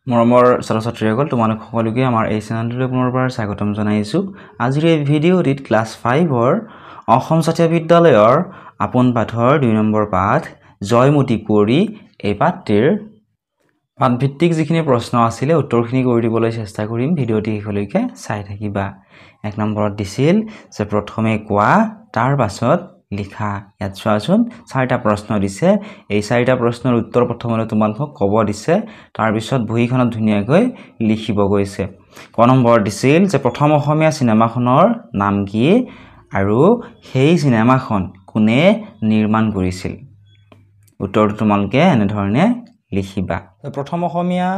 মৰমৰ ছাত্ৰ-ছাত্ৰীসকল তোমালোক সকলোকে আমাৰ এই চেনেলটোলৈ পুনৰবাৰ স্বাগতম জনাইছোঁ। আজিৰ এই ভিডিঅ'টিত ক্লাছ 5ৰ অসম জাতীয় বিদ্যালয়ৰ আপোন পাঠৰ 2 নম্বৰ পাঠ জয়মতী কুঁৱৰী এই পাঠটিৰ পাঠভিত্তিক যিখিনি প্ৰশ্ন আছিলে উত্তৰখিনি কৰি দিবলৈ চেষ্টা কৰিম। ভিডিঅ'টি শেষলৈকে চাই থাকিবা। 1 নম্বৰত দিছিল যে প্ৰথমে কোৱা তাৰ পাছত লিখা। ইয়াত চোৱাচোন 4টা প্ৰশ্ন দিছে। এই 4টা প্ৰশ্নৰ উত্তৰ প্ৰথমতে তোমালোকক ক'ব দিছে, তাৰ পিছত বহীখনত ধুনীয়াকৈ লিখিব গৈছে। ক নম্বৰত দিছিল যে প্ৰথম অসমীয়া চিনেমাখনৰ নাম কি আৰু সেই চিনেমাখন কোনে নিৰ্মাণ কৰিছিল। উত্তৰটো তোমালোকে এনেধৰণে লিখিবা। প্ৰথম অসমীয়া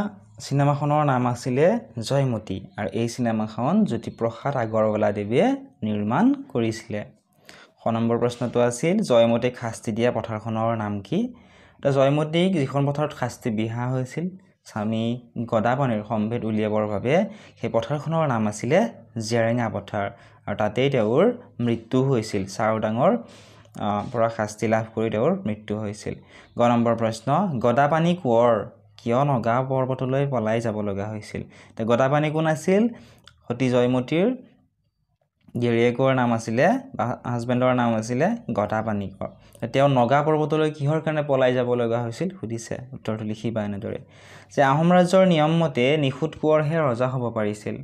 চিনেমাখনৰ নাম আছিলে জয়মতী আৰু এই চিনেমাখন জ্যোতিপ্ৰসাদ আগৰৱালাদেৱে নিৰ্মাণ কৰিছিলে। খ নম্বৰ প্ৰশ্নটো আছিল জয়মতীক শাস্তি দিয়া পথাৰখনৰ নাম কি। জয়মতীক যিখন পথাৰত শাস্তি বিহা হৈছিল স্বামী গদাপাণিৰ সম্ভেদ উলিয়াবৰ বাবে সেই পথাৰখনৰ নাম আছিলে জেৰেঙা পথাৰ আৰু তাতেই তেওঁৰ মৃত্যু হৈছিল। চাওদাঙৰ পৰা শাস্তি লাভ কৰি তেওঁৰ মৃত্যু হৈছিল। গ নম্বৰ প্ৰশ্ন গদাপাণি কোঁৱৰ কিয় নগা পৰ্বতলৈ পলাই যাব লগা হৈছিল। গদাপাণি কোন আছিল? সতী জয়মতীৰ গিৰিয়েকৰ নাম আছিলে বা হাজবেণ্ডৰ নাম আছিলে গদাপাণি কোঁৱৰ। তেওঁ নগা পৰ্বতলৈ কিহৰ কাৰণে পলাই যাব লগা হৈছিল সুধিছে। উত্তৰটো লিখিবা এনেদৰে যে আহোম ৰাজ্যৰ নিয়ম মতে নিখুঁত কোঁৱৰহে ৰজা হ'ব পাৰিছিল।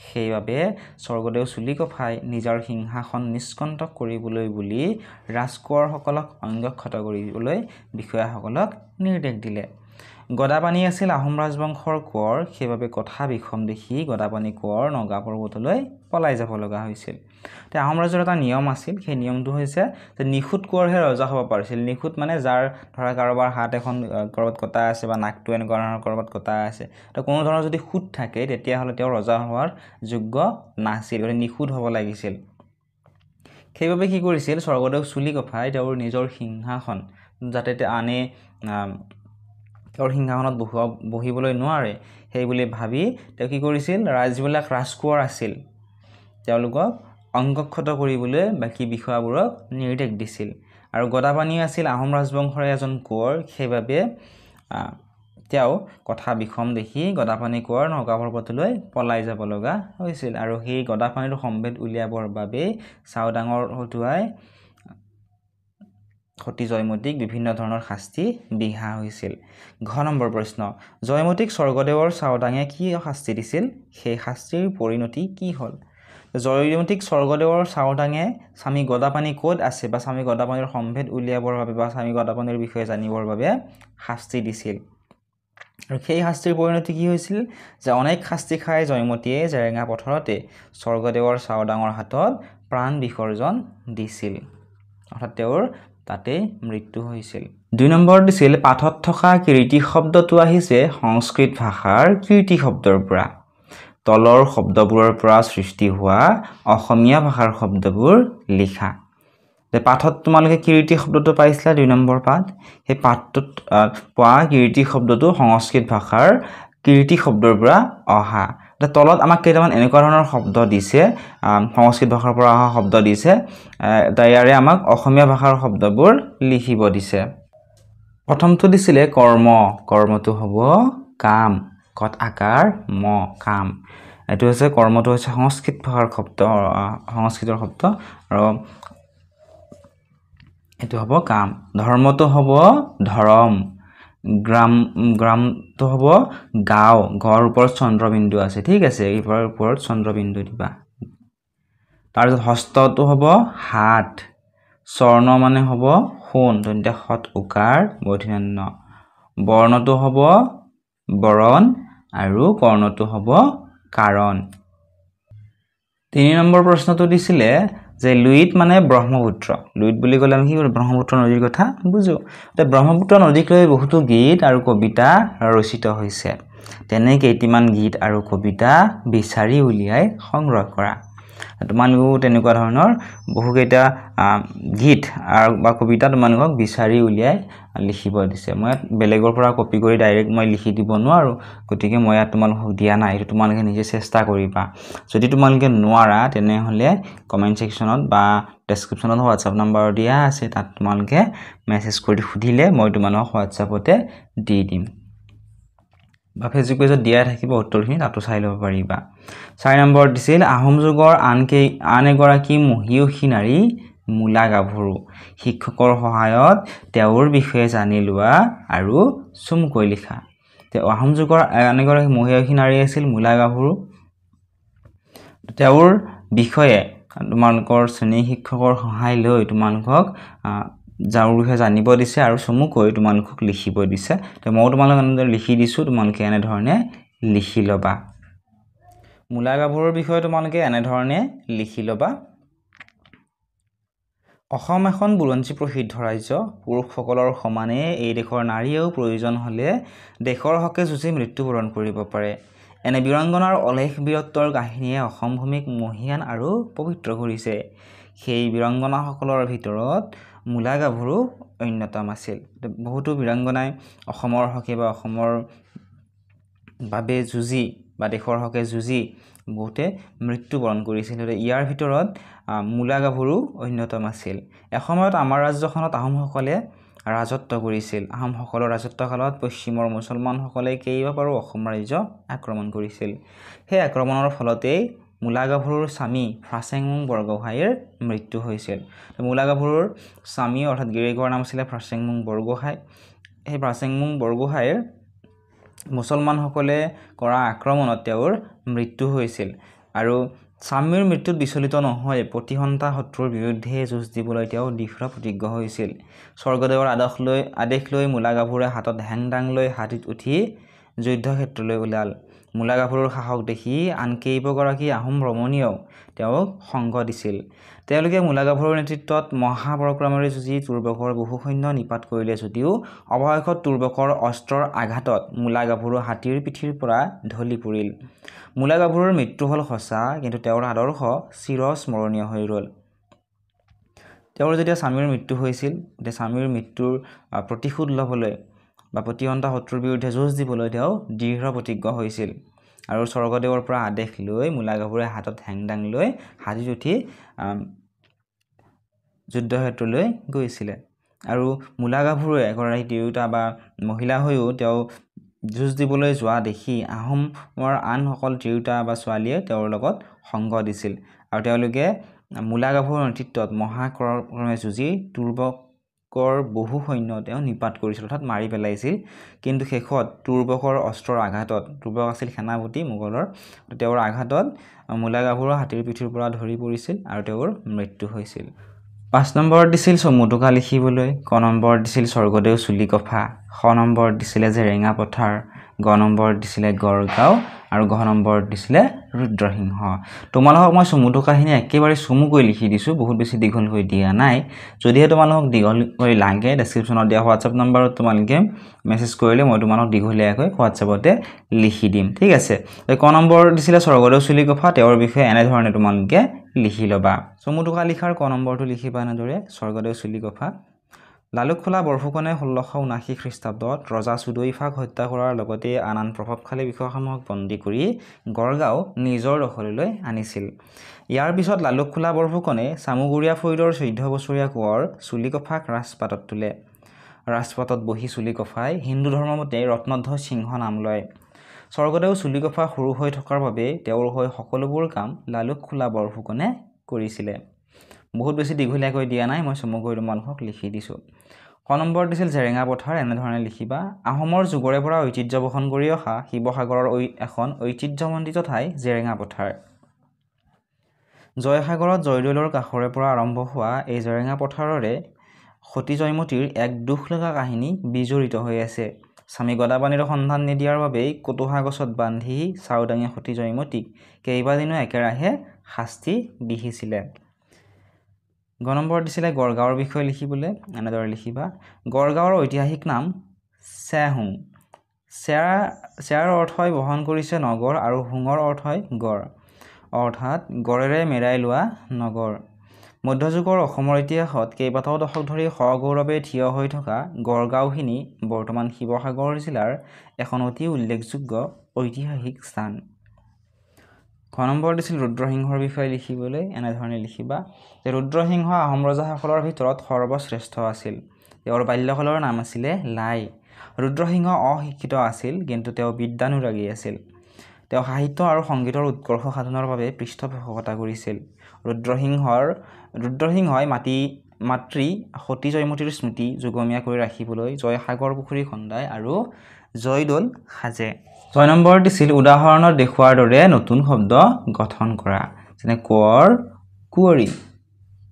সেইবাবে স্বৰ্গদেউ চুলিকফাই নিজৰ সিংহাসন নিষ্কণ্টক কৰিবলৈ বুলি ৰাজকোঁৱৰসকলক অংগক্ষত কৰিবলৈ বিষয়াসকলক নিৰ্দেশ দিলে। গদাপাণি আছিল আহোম ৰাজবংশৰ কোঁৱৰ, সেইবাবে কথা বিষম দেখি গদাপাণি কোঁৱৰ নগা পৰ্বতলৈ পলাই যাব লগা হৈছিল। আহোম ৰাজ্যৰ এটা নিয়ম আছিল, সেই নিয়মটো হৈছে যে নিখুঁত কোঁৱৰহে ৰজা হ'ব পাৰিছিল। নিখুঁত মানে যাৰ ধৰা কাৰোবাৰ হাত এখন ক'ৰবাত কটা আছে বা নাকটো এনেকুৱা ধৰণৰ ক'ৰবাত কটা আছে, তো কোনো ধৰণৰ যদি খুঁত থাকে তেতিয়াহ'লে তেওঁ ৰজা হোৱাৰ যোগ্য নাছিল, গতিকে নিখুঁত হ'ব লাগিছিল। সেইবাবে কি কৰিছিল স্বৰ্গদেউ চুলিকফাই তেওঁৰ নিজৰ সিংহাসন যাতে আনে তেওঁৰ সিংহাসনত বহিবলৈ নোৱাৰে সেই বুলি ভাবি তেওঁ কি কৰিছিল যিবিলাক ৰাজকোঁৱৰ আছিল তেওঁলোকক অংগক্ষত কৰিবলৈ বাকী বিষয়াবোৰক নিৰ্দেশ দিছিল। আৰু গদাপাণি আছিল আহোম ৰাজবংশৰ এজন কোঁৱৰ, সেইবাবে তেওঁ কথা বিষম দেখি গদাপাণি কোঁৱৰ নগা পৰ্বতলৈ পলাই যাব লগা হৈছিল। আৰু সেই গদাপাণিৰ সম্ভেদ উলিয়াবৰ বাবেই চাওদাঙৰ হতুৱাই সতী জয়মতীক বিভিন্ন ধৰণৰ শাস্তি বিহা হৈছিল। ঘ নম্বৰ প্ৰশ্ন জয়মতীক স্বৰ্গদেৱৰ চাওদাঙে কি শাস্তি দিছিল, সেই শাস্তিৰ পৰিণতি কি হ'ল। জয়মতীক স্বৰ্গদেৱৰ চাওদাঙে স্বামী গদাপাণি ক'ত আছে বা স্বামী গদাপাণিৰ সম্ভেদ উলিয়াবৰ বাবে বা স্বামী গদাপাণিৰ বিষয়ে জানিবৰ বাবে শাস্তি দিছিল। আৰু সেই শাস্তিৰ পৰিণতি কি হৈছিল যে অনেক শাস্তি খাই জয়মতীয়ে জেৰেঙা পথাৰতে স্বৰ্গদেৱৰ চাওদাঙৰ হাতত প্ৰাণ বিসৰ্জন দিছিল, অৰ্থাৎ তেওঁৰ তাতেই মৃত্যু হৈছিল। 2 নম্বৰ দিছিল পাঠত থকা কীৰ্তি শব্দটো আহিছে সংস্কৃত ভাষাৰ কীৰ্তি শব্দৰ পৰা। তলৰ শব্দবোৰৰ পৰা সৃষ্টি হোৱা অসমীয়া ভাষাৰ শব্দবোৰ লিখা। পাঠত তোমালোকে কীৰ্তি শব্দটো পাইছিলা 2 নম্বৰ পাঠ। সেই পাঠটোত পোৱা কীৰ্তি শব্দটো সংস্কৃত ভাষাৰ কীৰ্তি শব্দৰ পৰা অহা। তলত আমাক কেইটামান এনেকুৱা ধৰণৰ শব্দ দিছে, সংস্কৃত ভাষাৰ পৰা অহা শব্দ দিছে, ইয়াৰে আমাক অসমীয়া ভাষাৰ শব্দবোৰ লিখিব দিছে। প্ৰথমটো দিছিলে কৰ্ম, কৰ্মটো হ'ব কাম, কত আকাৰ ম কাম। এইটো হৈছে কৰ্মটো হৈছে সংস্কৃত ভাষাৰ শব্দ, সংস্কৃতৰ শব্দ আৰু এইটো হ'ব কাম। ধৰ্মটো হ'ব ধৰম, গ্ৰামটো হ'ব গাঁও, গড়ৰ ওপৰত চন্দ্ৰবিন্দু আছে, ঠিক আছে, এইবাৰ ওপৰত চন্দ্ৰবিন্দু দিবা। তাৰপিছত হস্তটো হ'ব হাত, স্বৰ্ণ মানে হ'ব সোণ, তেন্তে সৎ উকাৰ মূৰ্ধন্য, বৰ্ণটো হ'ব বৰণ আৰু কৰ্ণটো হ'ব কাৰণ। 3 নম্বৰ প্ৰশ্নটো দিছিলে যে লুইত মানে ব্ৰহ্মপুত্ৰ। লুইত বুলি ক'লে আমি কি ব্ৰহ্মপুত্ৰ নদীৰ কথা বুজো। ব্ৰহ্মপুত্ৰ নদীক লৈ বহুতো গীত আৰু কবিতা ৰচিত হৈছে, তেনে কেইটিমান গীত আৰু কবিতা বিচাৰি উলিয়াই সংগ্ৰহ কৰা। তোমালোকেও তেনেকুৱা ধৰণৰ বহুকেইটা গীত আৰু বা কবিতা তোমালোকক বিচাৰি উলিয়াই লিখিব দিছে। মই বেলেগৰ পৰা কপি কৰি ডাইৰেক্ট মই লিখি দিব নোৱাৰোঁ, গতিকে মই ইয়াত তোমালোকক দিয়া নাই, এইটো তোমালোকে নিজে চেষ্টা কৰিবা। যদি তোমালোকে নোৱাৰা তেনেহ'লে কমেণ্ট ছেকশ্যনত বা ডেছক্ৰিপশ্যনত হোৱাটছআপ নম্বৰ দিয়া আছে, তাত তোমালোকে মেছেজ কৰি সুধিলে মই তোমালোকক হোৱাটছআপতে দি দিম। বা ফেচবুক পেজত দিয়াই থাকিব উত্তৰখিনি তাতো চাই ল'ব পাৰিবা 4 নম্বৰত দিছিল আহোম যুগৰ আন এগৰাকী মহিয়সী নাৰী মূলা গাভৰু শিক্ষকৰ সহায়ত তেওঁৰ বিষয়ে জানি লোৱা আৰু চমুকৈ লিখা আহোম যুগৰ আন এগৰাকী মহিয়সী নাৰী আছিল মূলা গাভৰু তেওঁৰ বিষয়ে তোমালোকৰ শ্ৰেণী শিক্ষকৰ সহায় লৈ তোমালোকক যাৰ বিষয়ে জানিব দিছে আৰু চমুকৈ তোমালোকক লিখিব দিছে তো মই তোমালোকক এনেদৰে লিখি দিছো তোমালোকে এনে ধৰণে লিখি লবা মূলা গাভৰুৰ বিষয়ে তোমালোকে এনে ধৰণে লিখি লবা অসম এখন বুৰঞ্জী প্ৰসিদ্ধ ৰাজ্য পুৰুষসকলৰ সমানে এই দেশৰ নাৰীয়েও প্ৰয়োজন হলে দেশৰ হকে যুঁজি মৃত্যুবৰণ কৰিব পাৰে এনে বীৰাংগনাৰ অলেখ বীৰত্বৰ কাহিনীয়ে অসম ভূমিক মহিয়ান আৰু পবিত্ৰ কৰিছে সেই বীৰাংগনাসকলৰ ভিতৰত মূলা গাভৰু অন্যতম আছিল বহুতো বীৰাংগনাই অসমৰ হকে বা অসমৰ বাবে যুঁজি বা দেশৰ হকে যুঁজি বহুতে মৃত্যুবৰণ কৰিছিল ইয়াৰ ভিতৰত মূলা গাভৰু অন্যতম আছিল এসময়ত আমাৰ ৰাজ্যখনত আহোমসকলে ৰাজত্ব কৰিছিল আহোমসকলৰ ৰাজত্বকালত পশ্চিমৰ মুছলমানসকলে কেইবাবাৰো অসম ৰাজ্য আক্ৰমণ কৰিছিল সেই আক্ৰমণৰ ফলতেই মূলা গাভৰুৰ স্বামী ফ্ৰাছেংমুং বৰগোহাঁইৰ মৃত্যু হৈছিল মূলা গাভৰুৰ স্বামী অৰ্থাৎ গিৰিকৰ নাম আছিল ফ্ৰাছেংমুং বৰগোহাঁই সেই ফ্ৰাছেংমুং বৰগোহাঁইৰ মুছলমানসকলে কৰা আক্ৰমণত তেওঁৰ মৃত্যু হৈছিল আৰু স্বামীৰ মৃত্যুত বিচলিত নহয় প্ৰতিহন্তা শত্ৰুৰ বিৰুদ্ধে যুঁজ দিবলৈ তেওঁ দৃঢ় প্ৰতিজ্ঞ হৈছিল স্বৰ্গদেৱৰ আদেশ লৈ মূলা গাভৰুৱে হাতত হেংদাং লৈ হাতীত উঠি যুদ্ধক্ষেত্ৰলৈ ওলাল মূলা গাভৰুৰ সাহস দেখি আন কেইবাগৰাকী আহোম ৰমণীয়েও তেওঁক সংগ দিছিল তেওঁলোকে মূলা গাভৰুৰ নেতৃত্বত মহাপৰাক্ৰমেৰে যুঁজি তুৰ্বকৰ বহু সৈন্য নিপাত কৰিলে যদিও অৱশেষত তুৰ্বকৰ অস্ত্ৰৰ আঘাতত মূলা গাভৰু হাতীৰ পিঠিৰ পৰা ঢলি পৰিল মূলা গাভৰুৰ মৃত্যু হ'ল সঁচা কিন্তু তেওঁৰ আদৰ্শ চিৰস্মৰণীয় হৈ ৰ'ল তেওঁৰ যেতিয়া স্বামীৰ মৃত্যু হৈছিল তেতিয়া স্বামীৰ মৃত্যুৰ প্ৰতিশোধ ল'বলৈ বা প্ৰতিহন্তা শত্ৰুৰ বিৰুদ্ধে যুঁজ দিবলৈ তেওঁ দৃঢ় প্ৰতিজ্ঞ হৈছিল আৰু স্বৰ্গদেৱৰ পৰা আদেশ লৈ মূলা গাভৰুৱে হাতত হেংদাং লৈ হাতীত উঠি যুদ্ধক্ষেত্ৰলৈ গৈছিল আৰু মূলা গাভৰুৱে এগৰাকী তিৰোতা বা মহিলা হৈও তেওঁ যুঁজ দিবলৈ যোৱা দেখি আহোমৰ আনসকল তিৰোতা বা ছোৱালীয়ে তেওঁৰ লগত সংগ দিছিল আৰু তেওঁলোকে মূলা গাভৰুৰ নেতৃত্বত মহাপৰাক্ৰমে যুঁজি তুৰ্বকৰ বহু সৈন্য তেওঁ নিপাত কৰিছিল অৰ্থাৎ মাৰি পেলাইছিল কিন্তু শেষত তুৰ্বকৰ অস্ত্ৰৰ আঘাতত তুৰ্বক আছিল সেনাপতি মোগলৰ তেওঁৰ আঘাতত মূলা গাভৰু হাতীৰ পিঠিৰ পৰা ধৰি পৰিছিল আৰু তেওঁৰ মৃত্যু হৈছিল 5 নম্বৰত দিছিল চমুটোকা লিখিবলৈ ক নম্বৰত দিছিল স্বৰ্গদেউ চুলিকফা খ নম্বৰত দিছিলে জেৰেঙা পথাৰ গ নম্বৰত দিছিলে গড়গাঁও আৰু ঘ নম্বৰত দিছিলে ৰুদ্ৰসিংহ তোমালোকক মই চমুটোকাখিনি একেবাৰে চমুকৈ লিখি দিছো বহুত বেছি দীঘল হৈ দিয়া নাই যদিহে তোমালোকক দীঘল কৰি লাগে ডেসক্ৰিপচনত দিয়া হোৱাটছআপ নম্বৰত তোমালোকে মেছেজ কৰিলে মই তোমালোকক দীঘলীয়াকৈ হোৱাটছআপতে লিখি দিম ঠিক আছে ক নম্বৰত দিছিলে স্বৰ্গদেউ চুলিকফা তেওঁৰ বিষয়ে এনে ধৰণে তোমালোকে লিখি লবা চমুটোকা লিখাৰ ক নম্বৰটো লিখিবা এনেদৰে স্বৰ্গদেউ চুলিকফা লালুকখোলা বৰফুকনে 1679 খ্ৰীষ্টাব্দত ৰজা চুদৈফাক হত্যা কৰাৰ লগতে আন প্ৰভাৱশালী বিষয়সমূহক বন্দী কৰি গড়গাঁও নিজৰ দখললৈ আনিছিল ইয়াৰ পিছত লালুকখোলা বৰফুকনে চামুগুৰিয়া ফৈদৰ 14 বছৰীয়া কোঁৱৰ চুলিকফাক ৰাজপাটত তোলে ৰাজপাটত বহি চুলিকফাই হিন্দু ধৰ্মমতে ৰত্নধ্বজ সিংহ নাম লয় স্বৰ্গদেউ চুলিকফা সৰু হৈ থকাৰ বাবে তেওঁৰ হৈ সকলোবোৰ কাম লালুকখোলা বৰফুকনে কৰিছিলে বহুত বেছি দীঘলীয়াকৈ দিয়া নাই মই চমুকৈ তোমালোকক লিখি দিছো ক নম্বৰ দিছিল জেৰেঙা পথাৰ এনে ধৰণে লিখিবা আহোমৰ যুগৰে পৰা ঐতিহ্য বহন কৰি অহা শিৱসাগৰৰ এখন ঐতিহ্যমণ্ডিত ঠাই জেৰেঙা পথাৰ জয়সাগৰত জয়দৌলৰ কাষৰে পৰা আৰম্ভ হোৱা এই জেৰেঙা পথাৰৰে সতী জয়মতীৰ এক দুখ লগা কাহিনী বিজড়িত হৈ আছে স্বামী গদাপাণিৰ সন্ধান নিদিয়াৰ বাবে কটুহা গছত বান্ধি চাউদাঙে সতী জয়মতীক কেইবাদিনো একেৰাহে শাস্তি দিছিলে গ নম্বৰ দিছিলে গড়গাঁৱৰ বিষয়ে লিখিবলৈ এনেদৰে লিখিবা গড়গাঁৱৰ ঐতিহাসিক নাম চেহুং চেয়াৰ অৰ্থই বহন কৰিছে নগৰ আৰু হুঙৰ অৰ্থই গড় অৰ্থাৎ গড়েৰে মেৰাই লোৱা নগৰ মধ্যযুগৰ অসমৰ ইতিহাসত কেইবাটাও দশক ধৰি সগৌৰৱে থিয় হৈ থকা গড়গাঁওখিনি বৰ্তমান শিৱসাগৰ জিলাৰ এখন অতি উল্লেখযোগ্য ঐতিহাসিক স্থান খ নম্বৰ দিছিল ৰুদ্ৰসিংহৰ বিষয়ে লিখিবলৈ এনেধৰণে লিখিবা যে ৰুদ্ৰসিংহ আহোম ৰজাসকলৰ ভিতৰত সৰ্বশ্ৰেষ্ঠ আছিল তেওঁৰ বাল্যকালৰ নাম আছিলে লাই ৰুদ্ৰসিংহ অশিক্ষিত আছিল কিন্তু তেওঁ বিদ্যানুৰাগী আছিল তেওঁ সাহিত্য আৰু সংগীতৰ উৎকৰ্ষ সাধনৰ বাবে পৃষ্ঠপোষকতা কৰিছিল ৰুদ্ৰসিংহই মাতৃ সতী জয়মতীৰ স্মৃতি যুগমীয়া কৰি ৰাখিবলৈ জয়সাগৰ পুখুৰী খন্দায় আৰু জয়দৌল সাজে 6 নম্বৰত দিছিল উদাহৰণত দেখুৱাৰ দৰে নতুন শব্দ গঠন কৰা যেনে কোঁৱৰ কুঁৱৰী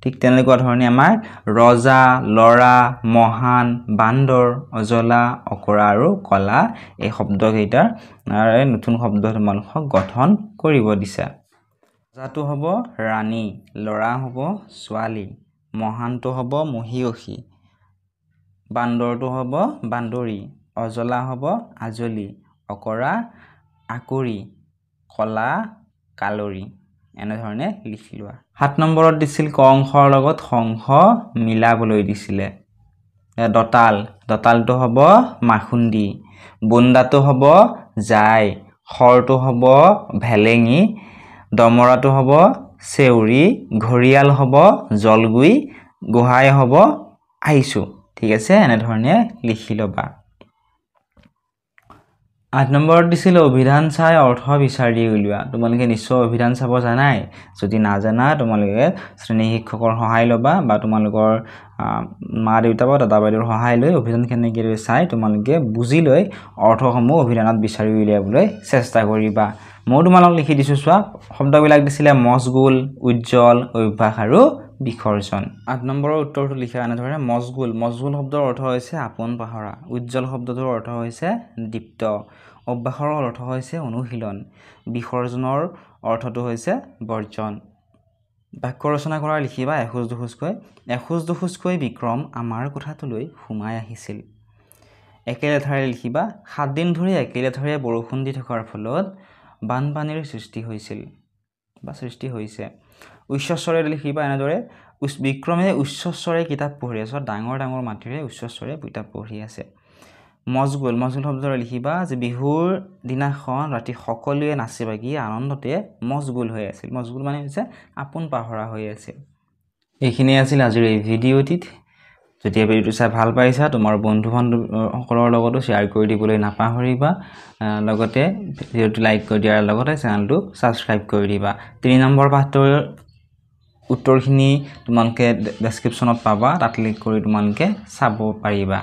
ঠিক তেনেকুৱা ধৰণে আমাৰ ৰজা লৰা মহান বান্দৰ অজলা অকৰা আৰু কলা এই শব্দকেইটাৰ নতুন শব্দ তোমালোকক গঠন কৰিব দিছে ৰজাটো হ'ব ৰাণী লৰা হ'ব ছোৱালী মহানটো হ'ব মহিয়সী বান্দৰটো হ'ব বান্দৰী অজলা হ'ব আজলি অকৰা আকৰি কলা কালৰি এনেধৰণে লিখি লোৱা 7 নম্বৰত দিছিল ক অংশৰ লগত সংখ মিলাবলৈ দিছিলে দতালটো হ'ব মাখুন্দি বুন্দাটো হ'ব জাই খৰটো হ'ব ভেলেঙি দমৰাটো হ'ব চেউৰি ঘৰিয়াল হ'ব জলগুই গোহাই হ'ব আহিছো ঠিক আছে এনেধৰণে লিখি লবা 8 নম্বৰত দিছিল অভিধান চাই অৰ্থ বিচাৰি উলিওৱা তোমালোকে নিশ্চয় অভিধান চাব জানাই যদি নাজানা তোমালোকে শ্ৰেণী শিক্ষকৰ সহায় লবা বা তোমালোকৰ মা দেউতা বা দাদা বাইদেউৰ সহায় লৈ অভিধান কেনেকৈ চাই তোমালোকে বুজি লৈ অৰ্থসমূহ অভিধানত বিচাৰি উলিয়াবলৈ চেষ্টা কৰিবা মই তোমালোকক লিখি দিছো চোৱা শব্দবিলাক দিছিলে মজগুল উজ্জ্বল অভ্যাস আৰু বিসৰ্জন 8 নম্বৰৰ উত্তৰটো লিখা এনেধৰণে মজগুল শব্দৰ অৰ্থ হৈছে আপোন পাহৰা উজ্জ্বল শব্দটোৰ অৰ্থ হৈছে দীপ্ত অভ্যাসৰ অৰ্থ হৈছে অনুশীলন বিসৰ্জনৰ অৰ্থটো হৈছে বৰ্জন বাক্য ৰচনা কৰা লিখিবা এখোজ দুখোজকৈ বিক্ৰম আমাৰ কোঠাটোলৈ সোমাই আহিছিল একে লেঠাৰে লিখিবা 7 দিন ধৰি একে লেঠাৰে বৰষুণ দি থকাৰ ফলত বানপানীৰ সৃষ্টি হৈছে উচ্চস্বৰে লিখিবা এনেদৰে বিক্ৰমে উচ্চস্বৰে কিতাপ পঢ়ি আছে ডাঙৰ মাতিৰে উচ্চস্বৰে কিতাপ পঢ়ি আছে মজগুল শব্দৰে লিখিবা যে বিহুৰ দিনাখন ৰাতি সকলোৱে নাচি বাগি আনন্দতে মজগুল হৈ আছিল মজগুল মানে হৈছে আপোন পাহৰা হৈ আছিল এইখিনি আছিল আজিৰ এই ভিডিঅ'টিত যদি ভিডিঅ'টো চাই ভাল পাইছা তোমাৰ বন্ধু বান্ধৱসকলৰ লগতো শ্বেয়াৰ কৰি দিবলৈ নাপাহৰিবা লগতে ভিডিঅ'টো লাইক কৰি দিয়াৰ লগতে চেনেলটো সাবস্ক্ৰাইব কৰি দিবা 3 নম্বৰ পাঠটোৰ উত্তৰখিনি তোমালোকে ডেসক্ৰিপচনত পাবা তাত ক্লিক কৰি তোমালোকে চাব পাৰিবা